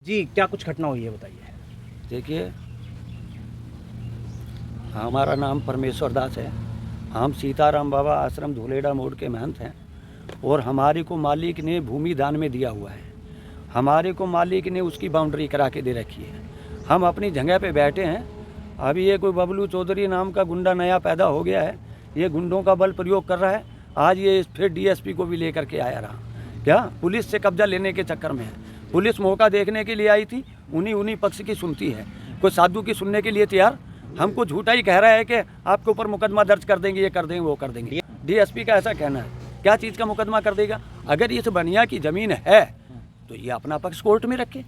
जी, क्या कुछ घटना हुई है बताइए? देखिए, हमारा नाम परमेश्वर दास है। हम सीताराम बाबा आश्रम धुलेड़ा मोड़ के महंत हैं और हमारे को मालिक ने भूमि दान में दिया हुआ है। हमारे को मालिक ने उसकी बाउंड्री करा के दे रखी है। हम अपनी जगह पे बैठे हैं। अभी ये कोई बबलू चौधरी नाम का गुंडा नया पैदा हो गया है। ये गुंडों का बल प्रयोग कर रहा है। आज ये फिर डीएसपी को भी लेकर के आया रहा। क्या पुलिस से कब्जा लेने के चक्कर में है। पुलिस मौका देखने के लिए आई थी, उन्हीं पक्ष की सुनती है। कोई साधु की सुनने के लिए तैयार, हमको झूठा ही कह रहा है कि आपके ऊपर मुकदमा दर्ज कर देंगे, ये कर देंगे, वो कर देंगे। डीएसपी का ऐसा कहना है। क्या चीज़ का मुकदमा कर देगा? अगर इस बनिया की ज़मीन है तो ये अपना पक्ष कोर्ट में रखे।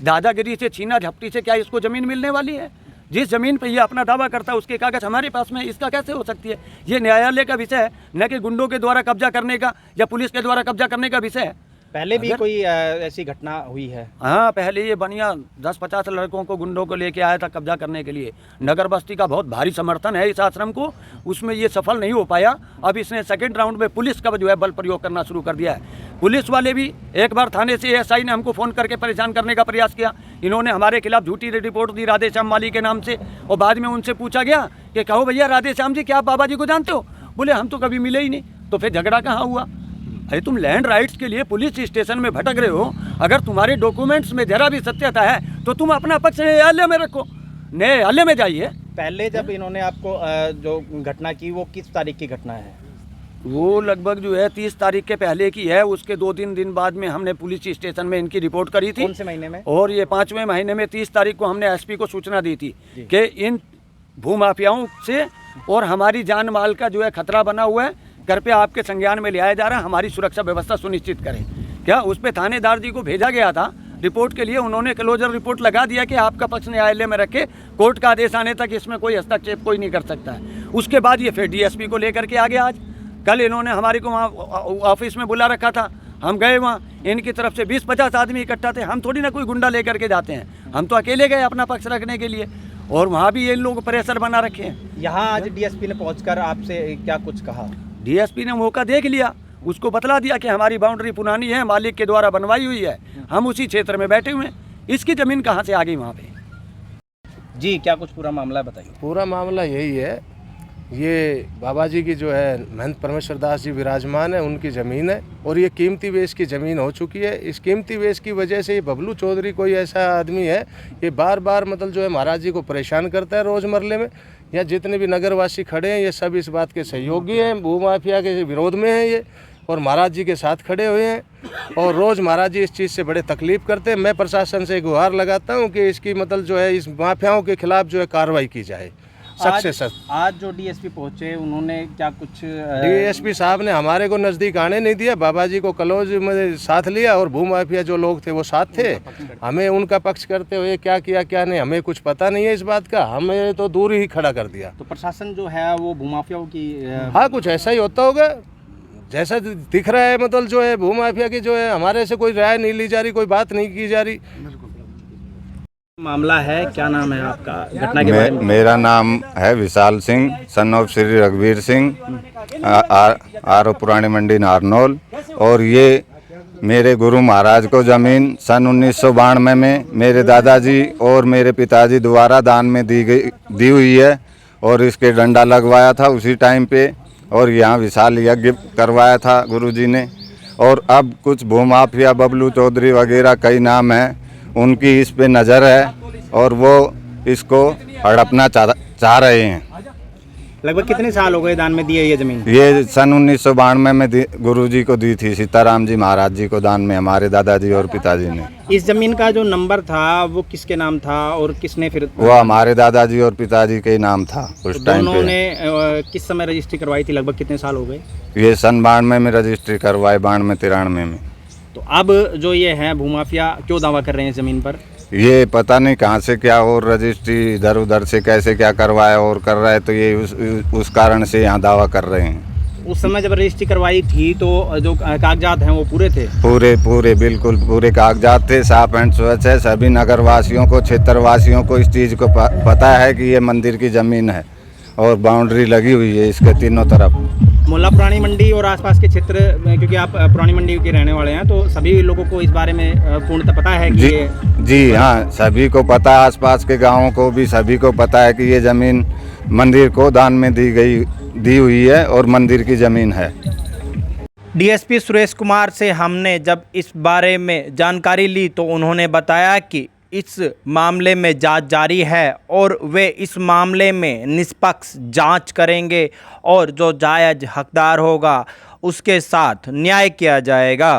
दादागिरी से, छीना झपटी से क्या इसको ज़मीन मिलने वाली है? जिस ज़मीन पर ये अपना दावा करता है उसके कागज़ हमारे पास में, इसका कैसे हो सकती है? ये न्यायालय का विषय है, न कि गुंडों के द्वारा कब्जा करने का या पुलिस के द्वारा कब्जा करने का विषय है। पहले भी कोई ऐसी घटना हुई है? हाँ, पहले ये बनिया 10-50 लड़कों को, गुंडों को लेके आया था कब्जा करने के लिए। नगर बस्ती का बहुत भारी समर्थन है इस आश्रम को, उसमें ये सफल नहीं हो पाया। अब इसने सेकंड राउंड में पुलिस का जो है बल प्रयोग करना शुरू कर दिया है। पुलिस वाले भी एक बार थाने से एएसआई ने हमको फ़ोन करके परेशान करने का प्रयास किया। इन्होंने हमारे खिलाफ झूठी रिपोर्ट दी राधे श्याम माली के नाम से, और बाद में उनसे पूछा गया कि कहो भैया राधे श्याम जी, क्या आप बाबा जी को जानते हो? बोले हम तो कभी मिले ही नहीं। तो फिर झगड़ा कहाँ हुआ? अरे तुम लैंड राइट्स के लिए पुलिस स्टेशन में भटक रहे हो। अगर तुम्हारे डॉक्यूमेंट्स में जरा भी सत्यता है तो तुम अपना पक्ष न्यायालय में रखो, न्यायालय में जाइए। पहले जब इन्होंने आपको जो घटना की वो किस तारीख की घटना है? वो लगभग जो है 30 तारीख के पहले की है। उसके 2-3 दिन बाद में हमने पुलिस स्टेशन में इनकी रिपोर्ट करी थी। कौन से महीने में? और ये 5वें महीने में 30 तारीख को हमने एसपी को सूचना दी थी कि इन भूमाफियाओं से और हमारी जान माल का जो है खतरा बना हुआ है, कृपया आपके संज्ञान में लिया जा रहा है, हमारी सुरक्षा व्यवस्था सुनिश्चित करें। क्या उस पर थानेदार जी को भेजा गया था रिपोर्ट के लिए? उन्होंने क्लोजर रिपोर्ट लगा दिया कि आपका पक्ष न्यायालय में रखे, कोर्ट का आदेश आने तक इसमें कोई हस्तक्षेप कोई नहीं कर सकता है। उसके बाद ये फिर डीएसपी को लेकर के आ गया। आज कल इन्होंने हमारे को वहाँ ऑफिस में बुला रखा था। हम गए वहाँ, इनकी तरफ से 20-50 आदमी इकट्ठा थे। हम थोड़ी ना कोई गुंडा लेकर के जाते हैं, हम तो अकेले गए अपना पक्ष रखने के लिए, और वहाँ भी ये लोग प्रेशर बना रखे हैं। यहाँ आज डीएसपी ने पहुँचकर आपसे क्या कुछ कहा? डीएसपी ने मौका देख लिया, उसको बतला दिया कि हमारी बाउंड्री पुरानी है, मालिक के द्वारा बनवाई हुई है, हम उसी क्षेत्र में बैठे हुए हैं, इसकी ज़मीन कहाँ से आ गई वहाँ पे? जी, क्या कुछ पूरा मामला बताइए। पूरा मामला यही है, ये बाबा जी की जो है महंत परमेश्वर दास जी विराजमान है, उनकी ज़मीन है और ये कीमती वेश की ज़मीन हो चुकी है। इस कीमती वेश की वजह से ये बबलू चौधरी कोई ऐसा आदमी है, ये बार बार मतलब जो है महाराज जी को परेशान करता है रोज़मर्रे में। या जितने भी नगरवासी खड़े हैं ये सब इस बात के सहयोगी हैं, भूमाफिया के विरोध में हैं ये, और महाराज जी के साथ खड़े हुए हैं और रोज़ महाराज जी इस चीज़ से बड़े तकलीफ़ करते हैं। मैं प्रशासन से गुहार लगाता हूं कि इसकी मतलब जो है इस माफियाओं के खिलाफ जो है कार्रवाई की जाए सख्त से सख्त। आज जो डीएसपी पहुंचे उन्होंने क्या कुछ डीएसपी साहब ने हमारे को नज़दीक आने नहीं दिया, बाबा जी को क्लोज में साथ लिया और भूमाफिया जो लोग थे वो साथ थे। हमें उनका पक्ष करते हुए क्या किया क्या नहीं हमें कुछ पता नहीं है इस बात का, हमें तो दूर ही खड़ा कर दिया। तो प्रशासन जो है वो भूमाफियाओं की हाँ कुछ ऐसा ही होता होगा जैसा दिख रहा है। मतलब जो है भूमाफिया की जो है हमारे से कोई राय नहीं ली जा रही, कोई बात नहीं की जा रही। मामला है, क्या नाम है आपका? घटना के बारे में। मेरा नाम है विशाल सिंह, सन ऑफ श्री रघुवीर सिंह, आर पुरानी मंडी नारनौल। और ये मेरे गुरु महाराज को ज़मीन सन 1992 में मेरे दादाजी और मेरे पिताजी द्वारा दान में दी हुई है और इसके डंडा लगवाया था उसी टाइम पे, और यहाँ विशाल यज्ञ करवाया था गुरुजी ने। और अब कुछ भूमाफिया बबलू चौधरी वगैरह कई नाम हैं, उनकी इस पे नज़र है और वो इसको हड़पना चाह रहे हैं। लगभग कितने साल हो गए दान में दिए ये ज़मीन? ये सन 1992 में गुरुजी को दी थी, सीताराम जी महाराज जी को दान में, हमारे दादाजी और पिताजी ने। इस ज़मीन का जो नंबर था वो किसके नाम था और किसने फिर? वो हमारे दादाजी और पिताजी के नाम था उस टाइम पे। दोनों ने किस समय रजिस्ट्री करवाई थी? लगभग कितने साल हो गए? ये सन 92 में रजिस्ट्री करवाई, 92-93 में। तो अब जो ये है भूमाफिया क्यों दावा कर रहे हैं ज़मीन पर? ये पता नहीं कहाँ से क्या, और रजिस्ट्री इधर उधर से कैसे क्या करवाया और कर रहा है, तो ये उस कारण से यहाँ दावा कर रहे हैं। उस समय जब रजिस्ट्री करवाई थी तो जो कागजात हैं वो पूरे थे? पूरे बिल्कुल पूरे कागजात थे, साफ एंड स्वच्छ है। सभी नगरवासियों को, क्षेत्रवासियों को इस चीज़ को पता है कि ये मंदिर की ज़मीन है और बाउंड्री लगी हुई है इसके तीनों तरफ। मोहल्ला पुरानी मंडी और आसपास के क्षेत्र में, क्योंकि आप पुरानी मंडी के रहने वाले हैं, तो सभी लोगों को इस बारे में पूर्णतः पता है कि जी ये जी हाँ, सभी को पता है, आसपास के गांवों को भी सभी को पता है कि ये ज़मीन मंदिर को दान में दी हुई है और मंदिर की ज़मीन है। डीएसपी सुरेश कुमार से हमने जब इस बारे में जानकारी ली तो उन्होंने बताया कि इस मामले में जांच जारी है और वे इस मामले में निष्पक्ष जांच करेंगे और जो जायज़ हकदार होगा उसके साथ न्याय किया जाएगा।